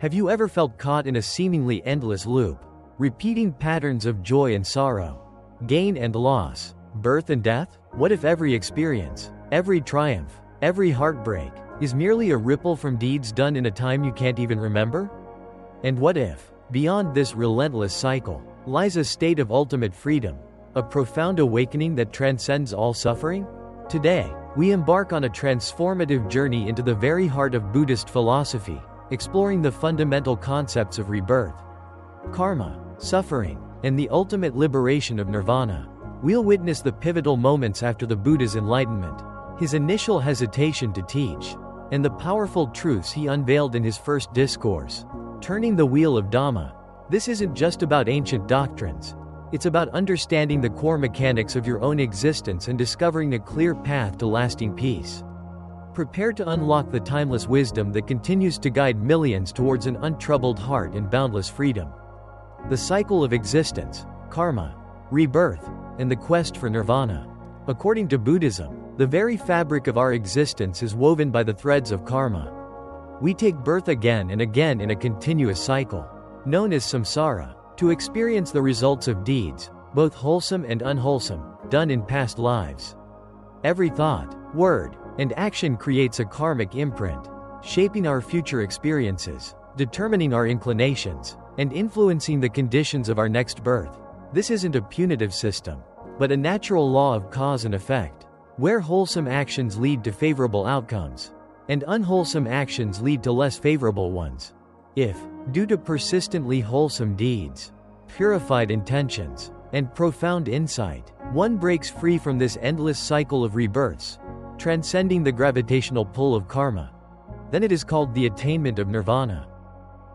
Have you ever felt caught in a seemingly endless loop, repeating patterns of joy and sorrow, gain and loss, birth and death? What if every experience, every triumph, every heartbreak, is merely a ripple from deeds done in a time you can't even remember? And what if, beyond this relentless cycle, lies a state of ultimate freedom, a profound awakening that transcends all suffering? Today, we embark on a transformative journey into the very heart of Buddhist philosophy, exploring the fundamental concepts of rebirth, karma, suffering, and the ultimate liberation of nirvana. We'll witness the pivotal moments after the Buddha's enlightenment, his initial hesitation to teach, and the powerful truths he unveiled in his first discourse, Turning the Wheel of Dhamma. This isn't just about ancient doctrines. It's about understanding the core mechanics of your own existence and discovering a clear path to lasting peace. Prepare to unlock the timeless wisdom that continues to guide millions towards an untroubled heart and boundless freedom. The cycle of existence, karma, rebirth, and the quest for nirvana. According to Buddhism, the very fabric of our existence is woven by the threads of karma. We take birth again and again in a continuous cycle, known as samsara, to experience the results of deeds, both wholesome and unwholesome, done in past lives. Every thought, word, and action creates a karmic imprint, shaping our future experiences, determining our inclinations, and influencing the conditions of our next birth. This isn't a punitive system, but a natural law of cause and effect, where wholesome actions lead to favorable outcomes, and unwholesome actions lead to less favorable ones. If, due to persistently wholesome deeds, purified intentions, and profound insight, one breaks free from this endless cycle of rebirths, transcending the gravitational pull of karma, then it is called the attainment of nirvana.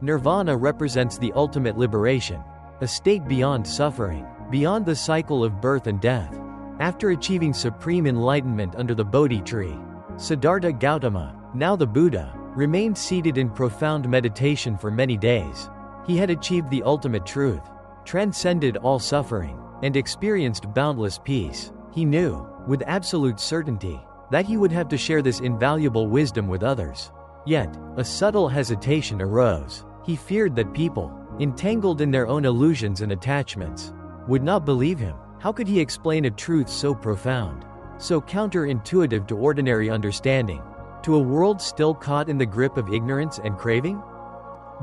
Nirvana represents the ultimate liberation, a state beyond suffering, beyond the cycle of birth and death. After achieving supreme enlightenment under the Bodhi tree, Siddhartha Gautama, now the Buddha, remained seated in profound meditation for many days. He had achieved the ultimate truth, transcended all suffering, and experienced boundless peace. He knew, with absolute certainty, that he would have to share this invaluable wisdom with others. Yet, a subtle hesitation arose. He feared that people, entangled in their own illusions and attachments, would not believe him. How could he explain a truth so profound, so counterintuitive to ordinary understanding, to a world still caught in the grip of ignorance and craving?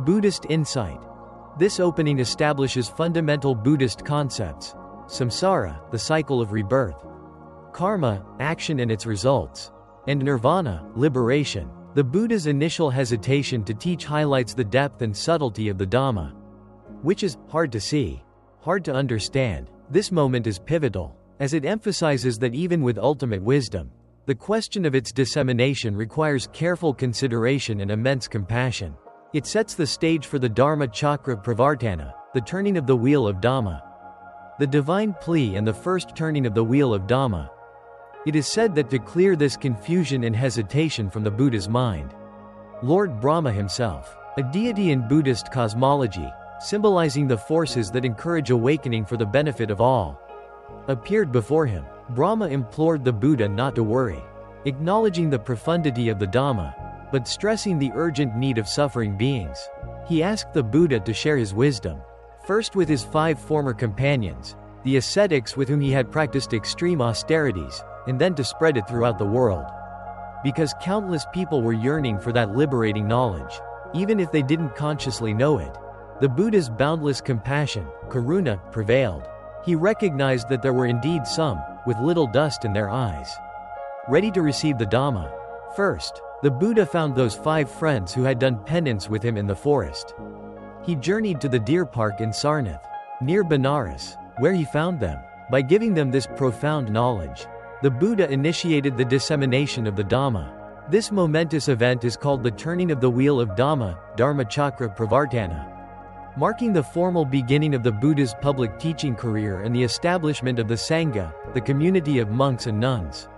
Buddhist insight. This opening establishes fundamental Buddhist concepts: samsara, the cycle of rebirth; karma, action and its results; and nirvana, liberation. The Buddha's initial hesitation to teach highlights the depth and subtlety of the Dhamma, which is hard to see, hard to understand. This moment is pivotal, as it emphasizes that even with ultimate wisdom, the question of its dissemination requires careful consideration and immense compassion. It sets the stage for the Dharma Chakra Pravartana, the turning of the wheel of Dhamma. The divine plea and the first turning of the wheel of Dhamma. It is said that to clear this confusion and hesitation from the Buddha's mind, Lord Brahma himself, a deity in Buddhist cosmology, symbolizing the forces that encourage awakening for the benefit of all, appeared before him. Brahma implored the Buddha not to worry, acknowledging the profundity of the Dhamma, but stressing the urgent need of suffering beings. He asked the Buddha to share his wisdom, first with his 5 former companions, the ascetics with whom he had practiced extreme austerities, and then to spread it throughout the world. Because countless people were yearning for that liberating knowledge, even if they didn't consciously know it. The Buddha's boundless compassion, karuna, prevailed. He recognized that there were indeed some, with little dust in their eyes, ready to receive the Dhamma. First, the Buddha found those 5 friends who had done penance with him in the forest. He journeyed to the deer park in Sarnath, near Benares, where he found them. By giving them this profound knowledge, the Buddha initiated the dissemination of the Dhamma. This momentous event is called the turning of the wheel of Dhamma, Dharma Chakra Pravartana, marking the formal beginning of the Buddha's public teaching career and the establishment of the Sangha, the community of monks and nuns.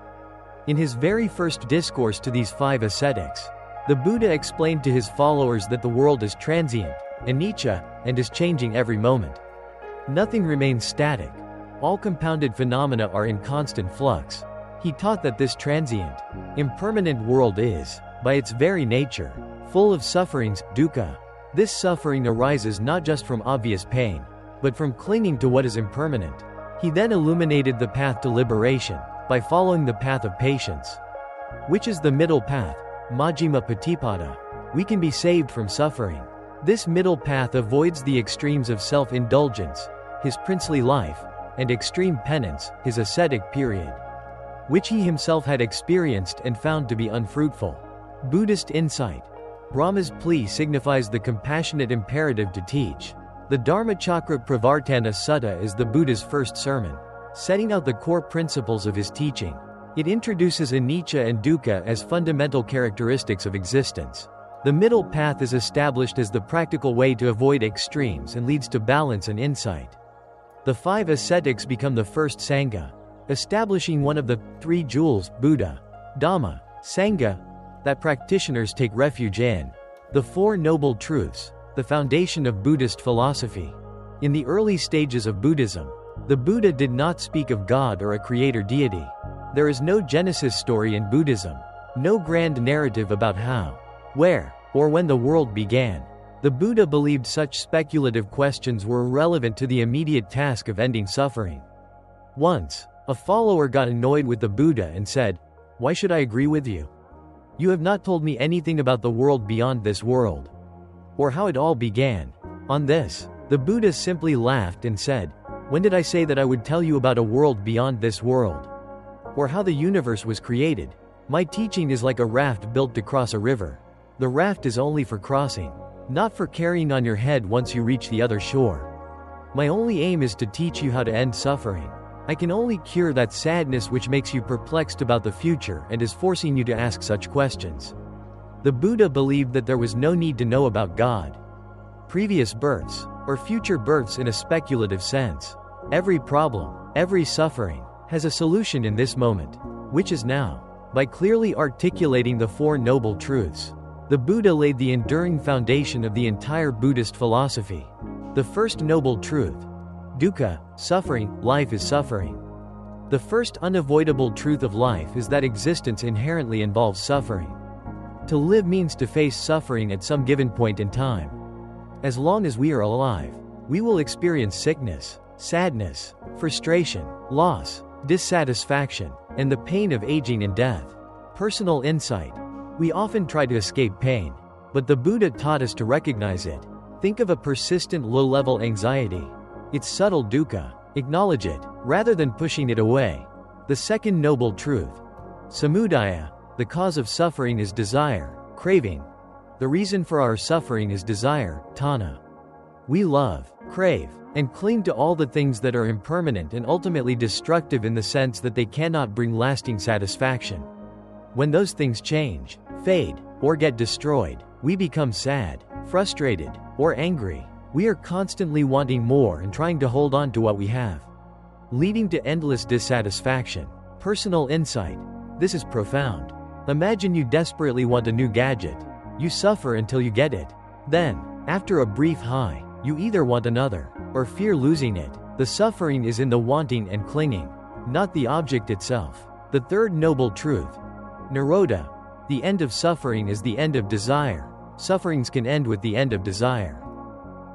In his very first discourse to these 5 ascetics, the Buddha explained to his followers that the world is transient, anicca, and is changing every moment. Nothing remains static. All compounded phenomena are in constant flux. He taught that this transient, impermanent world is, by its very nature, full of sufferings, dukkha, This suffering arises not just from obvious pain, but from clinging to what is impermanent. He then illuminated the path to liberation, by following the path of patience, which is the middle path, Majjhima Patipada. We can be saved from suffering. This middle path avoids the extremes of self-indulgence, his princely life, and extreme penance, his ascetic period, which he himself had experienced and found to be unfruitful. Buddhist insight. Brahma's plea signifies the compassionate imperative to teach. The Dharmachakra Pravartana Sutta is the Buddha's first sermon, setting out the core principles of his teaching. It introduces anicca and dukkha as fundamental characteristics of existence. The middle path is established as the practical way to avoid extremes and leads to balance and insight. The 5 ascetics become the first Sangha, establishing one of the 3 jewels, Buddha, Dhamma, Sangha, that practitioners take refuge in. The 4 Noble Truths, the foundation of Buddhist philosophy. In the early stages of Buddhism, the Buddha did not speak of God or a creator deity. There is no Genesis story in Buddhism, no grand narrative about how, where, or when the world began. The Buddha believed such speculative questions were irrelevant to the immediate task of ending suffering. Once, a follower got annoyed with the Buddha and said, "Why should I agree with you? You have not told me anything about the world beyond this world, or how it all began." On this, the Buddha simply laughed and said, "When did I say that I would tell you about a world beyond this world, or how the universe was created? My teaching is like a raft built to cross a river. The raft is only for crossing, not for carrying on your head once you reach the other shore. My only aim is to teach you how to end suffering. I can only cure that sadness which makes you perplexed about the future and is forcing you to ask such questions." The Buddha believed that there was no need to know about God, previous births, or future births in a speculative sense. Every problem, every suffering, has a solution in this moment, which is now. By clearly articulating the 4 Noble Truths, the Buddha laid the enduring foundation of the entire Buddhist philosophy. The first Noble Truth, dukkha, suffering, life is suffering. The first unavoidable truth of life is that existence inherently involves suffering. To live means to face suffering at some given point in time. As long as we are alive, we will experience sickness, sadness, frustration, loss, dissatisfaction, and the pain of aging and death. Personal insight. We often try to escape pain, but the Buddha taught us to recognize it. Think of a persistent low-level anxiety. It's subtle dukkha. Acknowledge it, rather than pushing it away. The second Noble Truth. Samudaya. The cause of suffering is desire, craving. The reason for our suffering is desire, tanha. We love, crave, and cling to all the things that are impermanent and ultimately destructive in the sense that they cannot bring lasting satisfaction. When those things change, fade, or get destroyed, we become sad, frustrated, or angry. We are constantly wanting more and trying to hold on to what we have, leading to endless dissatisfaction. Personal insight. This is profound. Imagine you desperately want a new gadget. You suffer until you get it. Then, after a brief high, you either want another, or fear losing it. The suffering is in the wanting and clinging, not the object itself. The third Noble Truth. Nirodha. The end of suffering is the end of desire. Sufferings can end with the end of desire.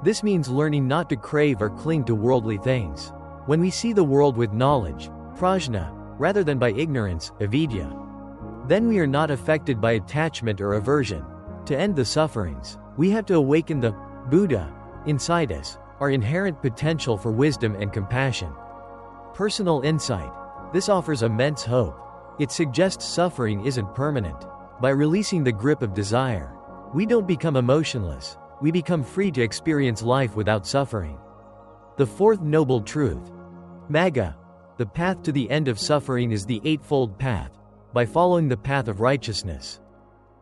This means learning not to crave or cling to worldly things. When we see the world with knowledge, prajna, rather than by ignorance, avidya, then we are not affected by attachment or aversion. To end the sufferings, we have to awaken the Buddha inside us, our inherent potential for wisdom and compassion. Personal insight. This offers immense hope. It suggests suffering isn't permanent. By releasing the grip of desire, we don't become emotionless. We become free to experience life without suffering. The fourth Noble Truth. Magga. The path to the end of suffering is the Eightfold Path. By following the path of righteousness,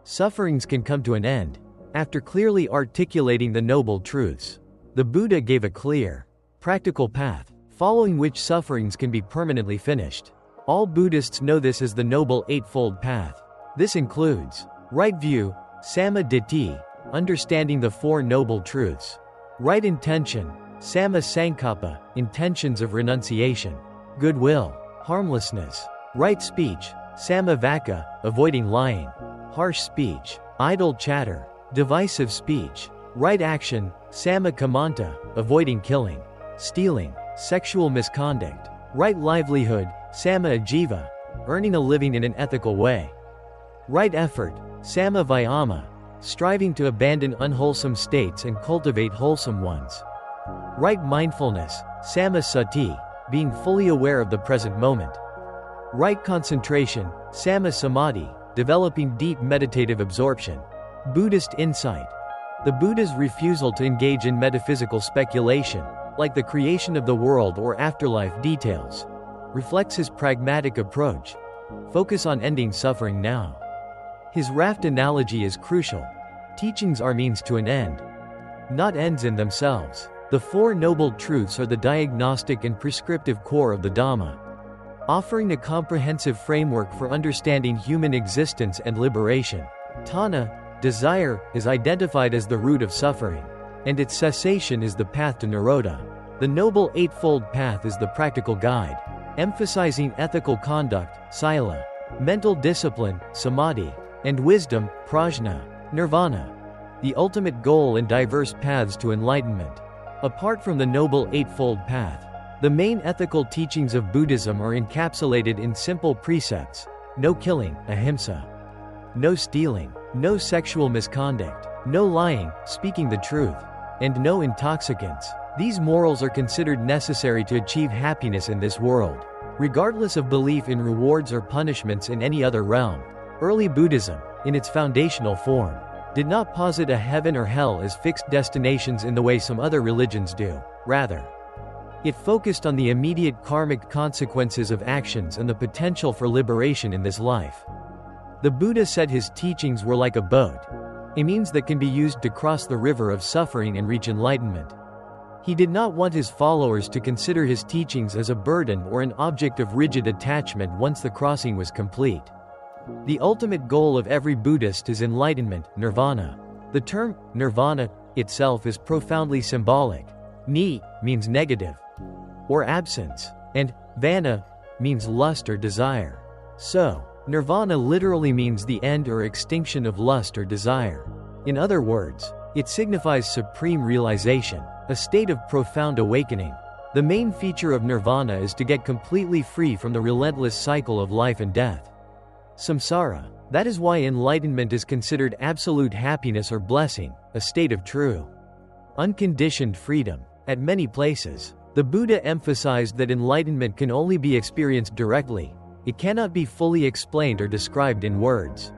sufferings can come to an end. After clearly articulating the Noble Truths, the Buddha gave a clear, practical path, following which sufferings can be permanently finished. All Buddhists know this as the Noble Eightfold Path. This includes right view, samma ditthi, understanding the 4 Noble Truths; right intention, samma sankappa, intentions of renunciation; goodwill, harmlessness; right speech, samma vacca, avoiding lying; harsh speech, idle chatter; divisive speech, Right action, samma kamanta, avoiding killing, stealing, sexual misconduct. Right livelihood, samma ajiva, earning a living in an ethical way. Right effort, samma vayama, striving to abandon unwholesome states and cultivate wholesome ones. Right mindfulness, samma sati, being fully aware of the present moment. Right concentration, samma samadhi, developing deep meditative absorption. Buddhist insight. The Buddha's refusal to engage in metaphysical speculation, like the creation of the world or afterlife details, reflects his pragmatic approach. Focus on ending suffering now. His raft analogy is crucial. Teachings are means to an end, not ends in themselves. The Four Noble Truths are the diagnostic and prescriptive core of the Dhamma, offering a comprehensive framework for understanding human existence and liberation. Tanha, desire, is identified as the root of suffering, and its cessation is the path to Nirodha. The Noble Eightfold Path is the practical guide, emphasizing ethical conduct, sila, mental discipline, samadhi, and wisdom, prajna. Nirvana, the ultimate goal and diverse paths to enlightenment. Apart from the Noble Eightfold Path, the main ethical teachings of Buddhism are encapsulated in simple precepts: no killing, ahimsa, no stealing, no sexual misconduct, no lying, speaking the truth, and no intoxicants. These morals are considered necessary to achieve happiness in this world, regardless of belief in rewards or punishments in any other realm. Early Buddhism, in its foundational form, did not posit a heaven or hell as fixed destinations in the way some other religions do. Rather, it focused on the immediate karmic consequences of actions and the potential for liberation in this life. The Buddha said his teachings were like a boat, a means that can be used to cross the river of suffering and reach enlightenment. He did not want his followers to consider his teachings as a burden or an object of rigid attachment once the crossing was complete. The ultimate goal of every Buddhist is enlightenment, nirvana. The term nirvana itself is profoundly symbolic. Ni means negative or absence, and vana means lust or desire. So, nirvana literally means the end or extinction of lust or desire. In other words, it signifies supreme realization, a state of profound awakening. The main feature of nirvana is to get completely free from the relentless cycle of life and death. Samsara. That is why enlightenment is considered absolute happiness or blessing, a state of true, unconditioned freedom. At many places, the Buddha emphasized that enlightenment can only be experienced directly. It cannot be fully explained or described in words,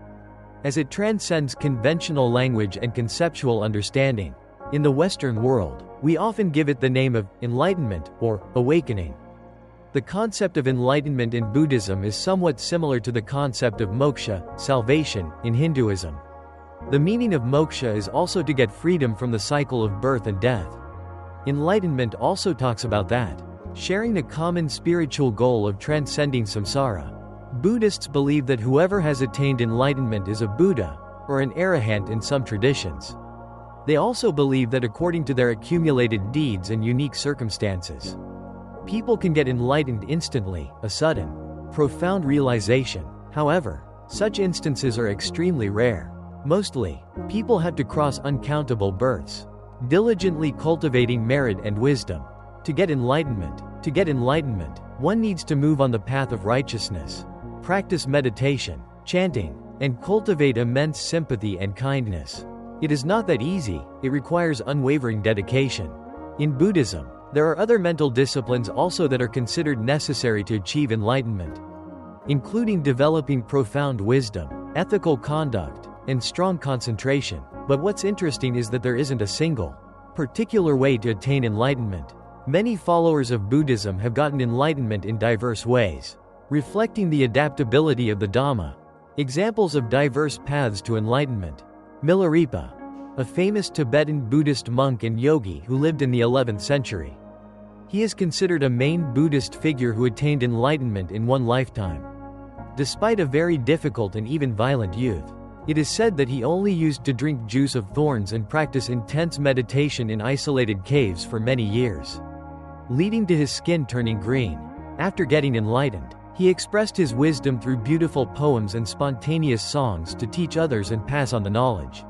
as it transcends conventional language and conceptual understanding. In the Western world, we often give it the name of enlightenment or awakening. The concept of enlightenment in Buddhism is somewhat similar to the concept of moksha, salvation, in Hinduism. The meaning of moksha is also to get freedom from the cycle of birth and death. Enlightenment also talks about that, sharing the common spiritual goal of transcending samsara. Buddhists believe that whoever has attained enlightenment is a Buddha, or an arahant in some traditions. They also believe that according to their accumulated deeds and unique circumstances, people can get enlightened instantly, a sudden, profound realization. However, such instances are extremely rare. Mostly, people have to cross uncountable births, diligently cultivating merit and wisdom. To get enlightenment, one needs to move on the path of righteousness, practice meditation, chanting, and cultivate immense sympathy and kindness. It is not that easy, it requires unwavering dedication. In Buddhism, there are other mental disciplines also that are considered necessary to achieve enlightenment, including developing profound wisdom, ethical conduct, and strong concentration. But what's interesting is that there isn't a single, particular way to attain enlightenment. Many followers of Buddhism have gotten enlightenment in diverse ways, reflecting the adaptability of the Dhamma. Examples of diverse paths to enlightenment. Milarepa, a famous Tibetan Buddhist monk and yogi who lived in the 11th century. He is considered a main Buddhist figure who attained enlightenment in one lifetime. Despite a very difficult and even violent youth, it is said that he only used to drink juice of thorns and practice intense meditation in isolated caves for many years, leading to his skin turning green. After getting enlightened, he expressed his wisdom through beautiful poems and spontaneous songs to teach others and pass on the knowledge.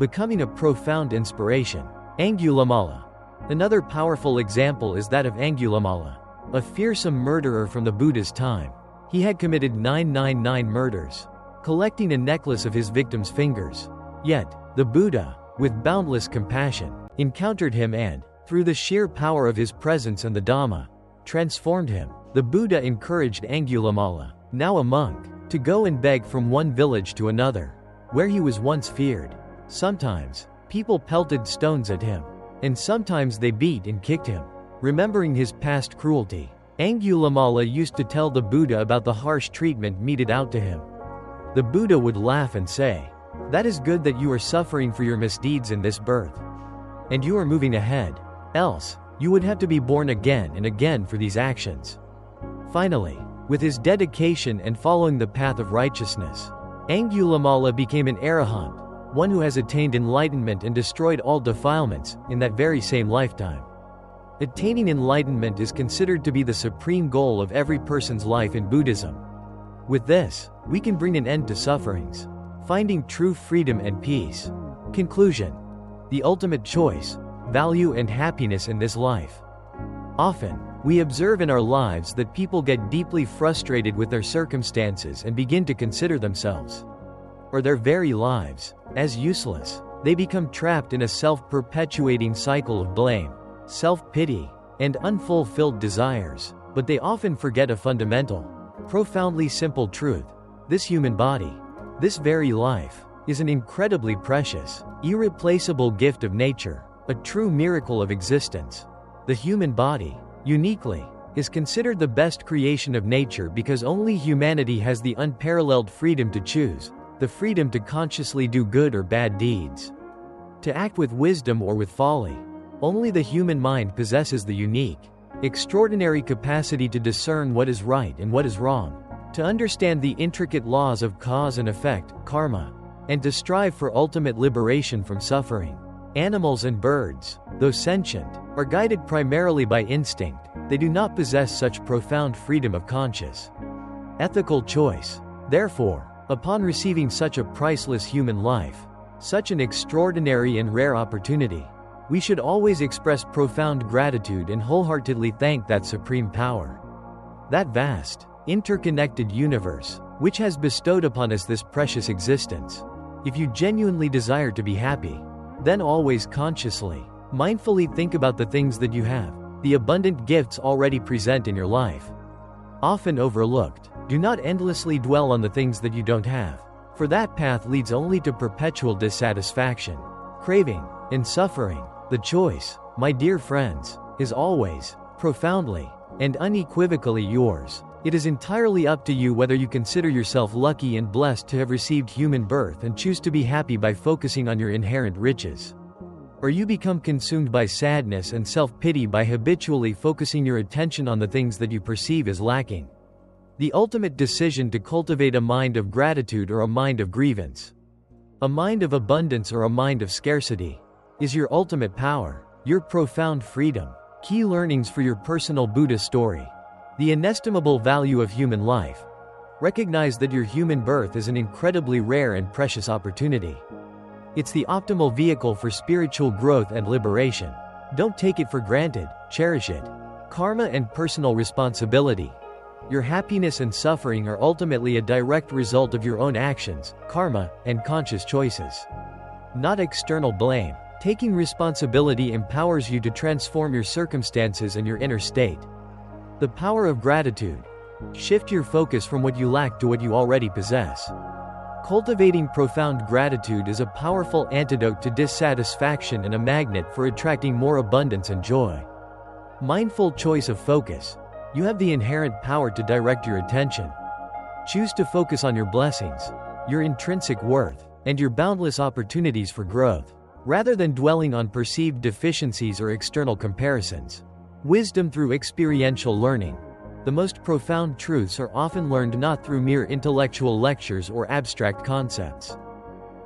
becoming a profound inspiration. Angulimala. Another powerful example is that of Angulimala, a fearsome murderer from the Buddha's time. He had committed 999 murders, collecting a necklace of his victims' fingers. Yet, the Buddha, with boundless compassion, encountered him and, through the sheer power of his presence and the Dhamma, transformed him. The Buddha encouraged Angulimala, now a monk, to go and beg from one village to another, where he was once feared. Sometimes, people pelted stones at him, and sometimes they beat and kicked him. Remembering his past cruelty, Angulimala used to tell the Buddha about the harsh treatment meted out to him. The Buddha would laugh and say, "That is good that you are suffering for your misdeeds in this birth. And you are moving ahead. Else, you would have to be born again and again for these actions." Finally, with his dedication and following the path of righteousness, Angulimala became an arahant, one who has attained enlightenment and destroyed all defilements in that very same lifetime. Attaining enlightenment is considered to be the supreme goal of every person's life in Buddhism. With this, we can bring an end to sufferings, finding true freedom and peace. Conclusion: the ultimate choice, value and happiness in this life. Often, we observe in our lives that people get deeply frustrated with their circumstances and begin to consider themselves, or their very lives, as useless. They become trapped in a self-perpetuating cycle of blame, self-pity, and unfulfilled desires. But they often forget a fundamental, profoundly simple truth. This human body, this very life, is an incredibly precious, irreplaceable gift of nature, a true miracle of existence. The human body, uniquely, is considered the best creation of nature because only humanity has the unparalleled freedom to choose, the freedom to consciously do good or bad deeds, to act with wisdom or with folly. Only the human mind possesses the unique, extraordinary capacity to discern what is right and what is wrong, to understand the intricate laws of cause and effect, karma, and to strive for ultimate liberation from suffering. Animals and birds, though sentient, are guided primarily by instinct. They do not possess such profound freedom of conscious, ethical choice. Therefore, upon receiving such a priceless human life, such an extraordinary and rare opportunity, we should always express profound gratitude and wholeheartedly thank that supreme power, that vast, interconnected universe, which has bestowed upon us this precious existence. If you genuinely desire to be happy, then always consciously, mindfully think about the things that you have, the abundant gifts already present in your life. Often overlooked, do not endlessly dwell on the things that you don't have, for that path leads only to perpetual dissatisfaction, craving, and suffering. The choice, my dear friends, is always, profoundly, and unequivocally yours. It is entirely up to you whether you consider yourself lucky and blessed to have received human birth and choose to be happy by focusing on your inherent riches, or you become consumed by sadness and self-pity by habitually focusing your attention on the things that you perceive as lacking. The ultimate decision to cultivate a mind of gratitude or a mind of grievance, a mind of abundance or a mind of scarcity, is your ultimate power, your profound freedom. Key learnings for your personal Buddha story. The inestimable value of human life. Recognize that your human birth is an incredibly rare and precious opportunity. It's the optimal vehicle for spiritual growth and liberation. Don't take it for granted, cherish it. Karma and personal responsibility. Your happiness and suffering are ultimately a direct result of your own actions, karma, and conscious choices, not external blame. Taking responsibility empowers you to transform your circumstances and your inner state. The power of gratitude. Shift your focus from what you lack to what you already possess. Cultivating profound gratitude is a powerful antidote to dissatisfaction and a magnet for attracting more abundance and joy. Mindful choice of focus. You have the inherent power to direct your attention. Choose to focus on your blessings, your intrinsic worth, and your boundless opportunities for growth, rather than dwelling on perceived deficiencies or external comparisons. Wisdom through experiential learning. The most profound truths are often learned not through mere intellectual lectures or abstract concepts,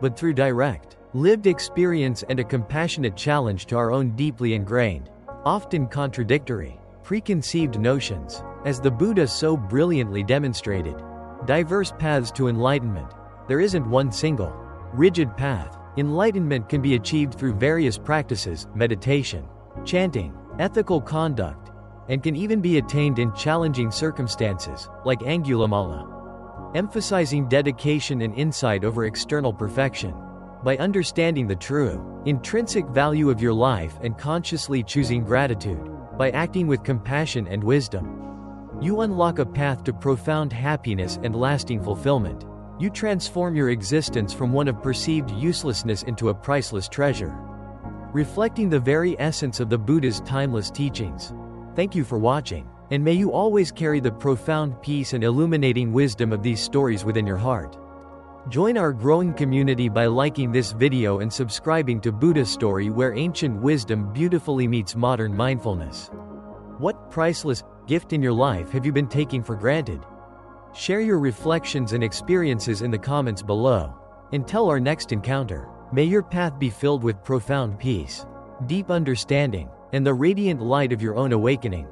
but through direct, lived experience and a compassionate challenge to our own deeply ingrained, often contradictory, preconceived notions. As the Buddha so brilliantly demonstrated, diverse paths to enlightenment. There isn't one single, rigid path. Enlightenment can be achieved through various practices, meditation, chanting, ethical conduct, and can even be attained in challenging circumstances, like Angulimala, emphasizing dedication and insight over external perfection. By understanding the true, intrinsic value of your life and consciously choosing gratitude, by acting with compassion and wisdom, you unlock a path to profound happiness and lasting fulfillment. You transform your existence from one of perceived uselessness into a priceless treasure, reflecting the very essence of the Buddha's timeless teachings. Thank you for watching, and may you always carry the profound peace and illuminating wisdom of these stories within your heart. Join our growing community by liking this video and subscribing to Buddha's Story, where ancient wisdom beautifully meets modern mindfulness. What priceless gift in your life have you been taking for granted? Share your reflections and experiences in the comments below. Until our next encounter, may your path be filled with profound peace, deep understanding, and the radiant light of your own awakening.